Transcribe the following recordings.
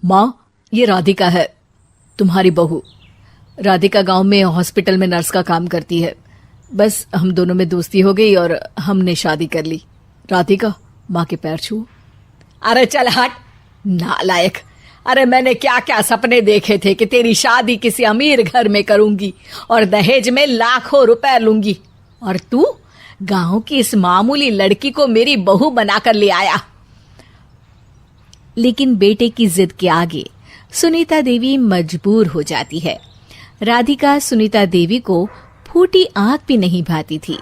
माँ, ये राधिका है, तुम्हारी बहू। राधिका गांव में हॉस्पिटल में नर्स का काम करती है। बस हम दोनों में दोस्ती हो गई और हमने शादी कर ली। राधिका, माँ के पैर छू। अरे चल हट नालायक। अरे मैंने क्या क्या सपने देखे थे कि तेरी शादी किसी अमीर घर में करूंगी और दहेज में लाखों रुपए लूंगी, और तू गांव की इस मामूली लड़की को मेरी बहू बनाकर ले आया। लेकिन बेटे की जिद के आगे सुनीता देवी मजबूर हो जाती है। राधिका सुनीता देवी को फूटी आंख भी नहीं भाती थी।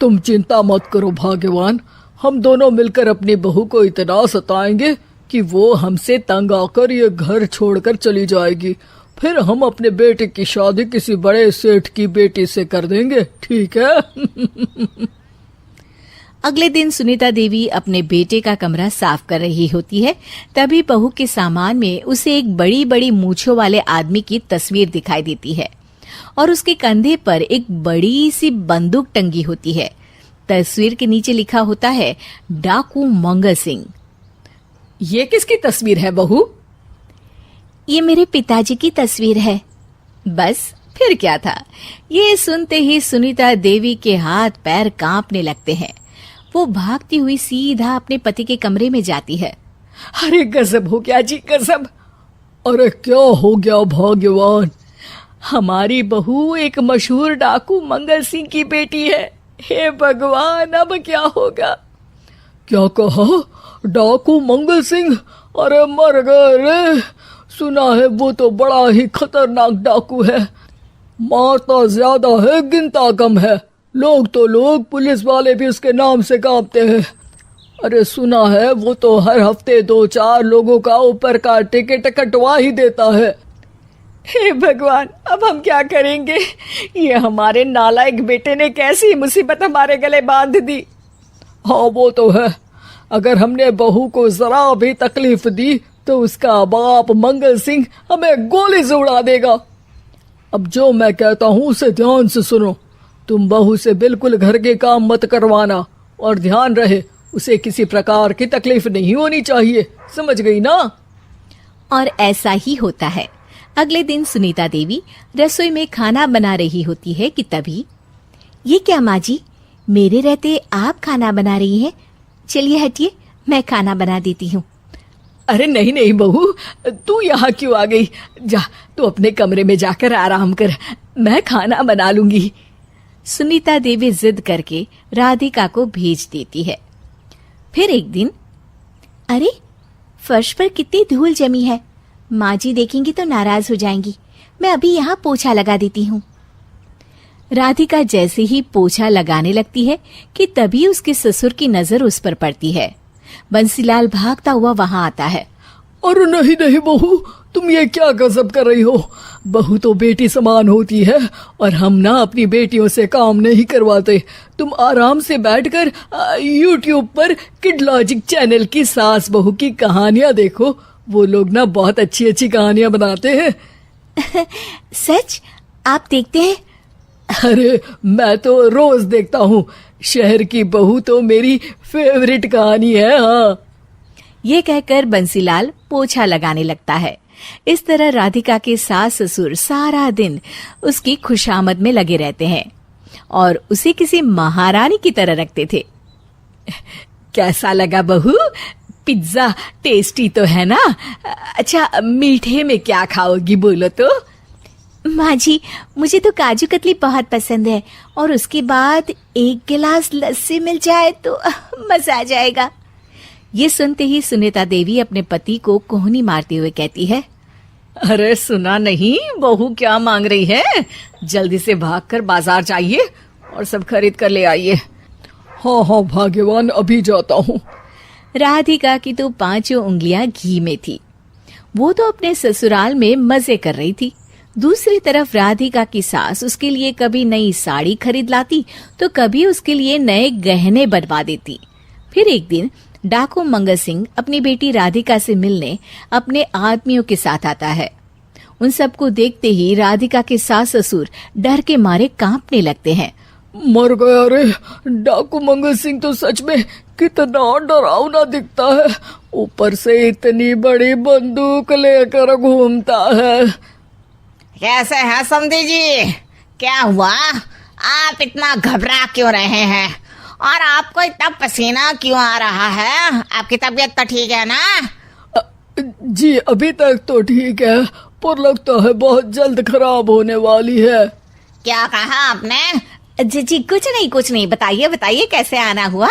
तुम चिंता मत करो भाग्यवान, हम दोनों मिलकर अपनी बहू को इतना सताएंगे कि वो हमसे तंग आकर ये घर छोड़कर चली जाएगी। फिर हम अपने बेटे की शादी किसी बड़े सेठ की बेटी से कर देंगे, ठीक है? अगले दिन सुनीता देवी अपने बेटे का कमरा साफ कर रही होती है। तभी बहू के सामान में उसे एक बड़ी बड़ी मूंछों वाले आदमी की तस्वीर दिखाई देती है और उसके कंधे पर एक बड़ी सी बंदूक टंगी होती है। तस्वीर के नीचे लिखा होता है डाकू मंगल सिंह। ये किसकी तस्वीर है बहू? ये मेरे पिताजी की तस्वीर है। बस फिर क्या था। ये सुनते ही सुनीता देवी के हाथ पैर कांपने लगते हैं। वो भागती हुई सीधा अपने पति के कमरे में जाती है। अरे गजब हो गया जी, गजब। अरे क्या हो गया भाग्यवान? हमारी बहू एक मशहूर डाकू मंगल सिंह की बेटी है। हे भगवान, अब क्या होगा? क्या कहा? डाकू मंगल सिंह? अरे मर गए रे। सुना है वो तो बड़ा ही खतरनाक डाकू है, मारता ज्यादा है गिनता कम है। लोग तो लोग, पुलिस वाले भी उसके नाम से कांपते हैं। अरे सुना है वो तो हर हफ्ते 2-4 लोगों का ऊपर का टिकट कटवा ही देता है। हे भगवान, अब हम क्या करेंगे? ये हमारे नालायक बेटे ने कैसी मुसीबत हमारे गले बांध दी। हाँ वो तो है, अगर हमने बहू को जरा भी तकलीफ दी तो उसका बाप मंगल सिंह हमें गोली से उड़ा देगा। अब जो मैं कहता हूँ उसे ध्यान से सुनो। तुम बहू से बिल्कुल घर के काम मत करवाना, और ध्यान रहे उसे किसी प्रकार की तकलीफ नहीं होनी चाहिए, समझ गई ना? और ऐसा ही होता है। अगले दिन सुनीता देवी रसोई में खाना बना रही होती है कि तभी, ये क्या माँ जी, मेरे रहते आप खाना बना रही हैं? चलिए हटिए, मैं खाना बना देती हूँ। अरे नहीं नहीं बहू, तू यहाँ क्यों आ गई? जा, तू अपने कमरे में जाकर आराम कर, मैं खाना बना लूंगी। सुनीता देवी जिद करके राधिका को भेज देती है। फिर एक दिन, अरे फर्श पर कितनी धूल जमी है, माँ जी देखेंगी तो नाराज हो जाएंगी, मैं अभी यहाँ पोछा लगा देती हूँ। राधिका जैसे ही पोछा लगाने लगती है कि तभी उसके ससुर की नजर उस पर पड़ती है। बंसीलाल भागता हुआ वहां आता है। अरे नहीं नहीं बहू, तुम ये क्या गजब कर रही हो? बहू तो बेटी समान होती है और हम ना अपनी बेटियों से काम नहीं करवाते। तुम आराम से बैठकर YouTube पर किड लॉजिक चैनल की सास बहू की कहानियां देखो। वो लोग ना बहुत अच्छी अच्छी कहानियां बनाते हैं। सच? आप देखते हैं? अरे मैं तो रोज देखता हूँ। शहर की बहू तो मेरी फेवरेट कहानी है। हाँ, ये कहकर बंसीलाल पोछा लगाने लगता है। इस तरह राधिका के सास ससुर सारा दिन उसकी खुशामद में लगे रहते हैं और उसे किसी महारानी की तरह रखते थे। कैसा लगा बहू? पिज्जा टेस्टी तो है ना? अच्छा, मीठे में क्या खाओगी बोलो तो? माँ जी, मुझे तो काजू कतली बहुत पसंद है और उसके बाद 1 गिलास लस्सी मिल जाए तो मजा आ जाएगा। ये सुनते ही सुनीता देवी अपने पति को कोहनी मारते हुए कहती है, अरे सुना नहीं बहू क्या मांग रही है? जल्दी से भागकर बाजार जाइए और सब खरीद कर ले आइए। हाँ हाँ भाग्यवान, अभी जाता हूँ। राधिका की तो 5 उंगलियां घी में थी। वो तो अपने ससुराल में मजे कर रही थी। दूसरी तरफ राधिका की सास उसके लिए कभी नई साड़ी खरीद लाती तो कभी उसके लिए नए गहने बनवा देती। फिर एक दिन डाकू मंगल सिंह अपनी बेटी राधिका से मिलने अपने आदमियों के साथ आता है। उन सबको देखते ही राधिका के सास ससुर डर के मारे कांपने लगते हैं। मर गया रे। डाकू मंगल सिंह तो सच में कितना डरावना दिखता है, ऊपर से इतनी बड़ी बंदूक लेकर घूमता है। कैसे हैं समधी जी? क्या हुआ? आप इतना घबरा क्यों रहे हैं? और आपको इतना पसीना क्यों आ रहा है? आपकी तबीयत तो ठीक है ना? जी अभी तक तो ठीक है, पर लगता है बहुत जल्द खराब होने वाली है। क्या कहा आपने? जी कुछ नहीं, बताइए बताइए कैसे आना हुआ।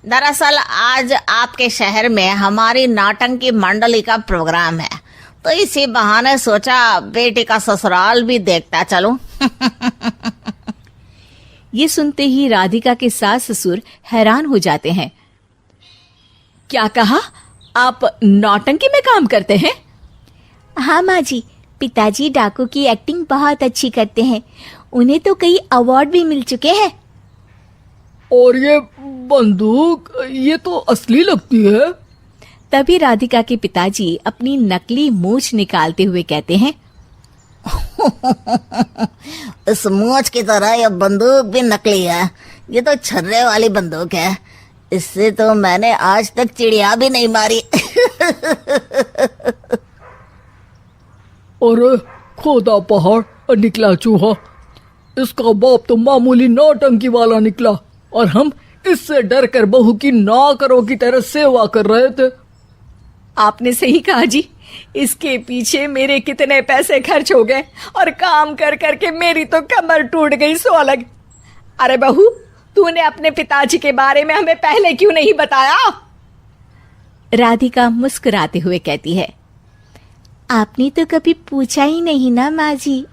दरअसल आज आपके शहर में हमारी नाटंकी मंडली का प्रोग्राम है, तो इसी बहाने सोचा बेटी का ससुराल भी देखता चलूं। ये सुनते ही राधिका के सास ससुर हैरान हो जाते हैं। क्या कहा? आप नौटंकी में काम करते हैं? हाँ माँ जी, पिताजी डाकू की एक्टिंग बहुत अच्छी करते हैं, उन्हें तो कई अवार्ड भी मिल चुके हैं। और ये बंदूक, ये तो असली लगती है। तभी राधिका के पिताजी अपनी नकली मूंछ निकालते हुए कहते हैं, इस मूंछ की तरह यह बंदूक भी नकली है। ये तो छर्रे वाली बंदूक है, इससे तो मैंने आज तक चिड़िया भी नहीं मारी। और खोदा पहाड़ निकला चूहा। इसका बाप तो मामूली नौटंकी वाला निकला, और हम इससे डर कर बहू की नौकरों की तरह सेवा कर रहे थे। आपने सही कहा जी, इसके पीछे मेरे कितने पैसे खर्च हो गए, और काम कर करके मेरी तो कमर टूट गई सो अलग। अरे बहू, तूने अपने पिताजी के बारे में हमें पहले क्यों नहीं बताया? राधिका मुस्कुराते हुए कहती है, आपने तो कभी पूछा ही नहीं ना माँ जी।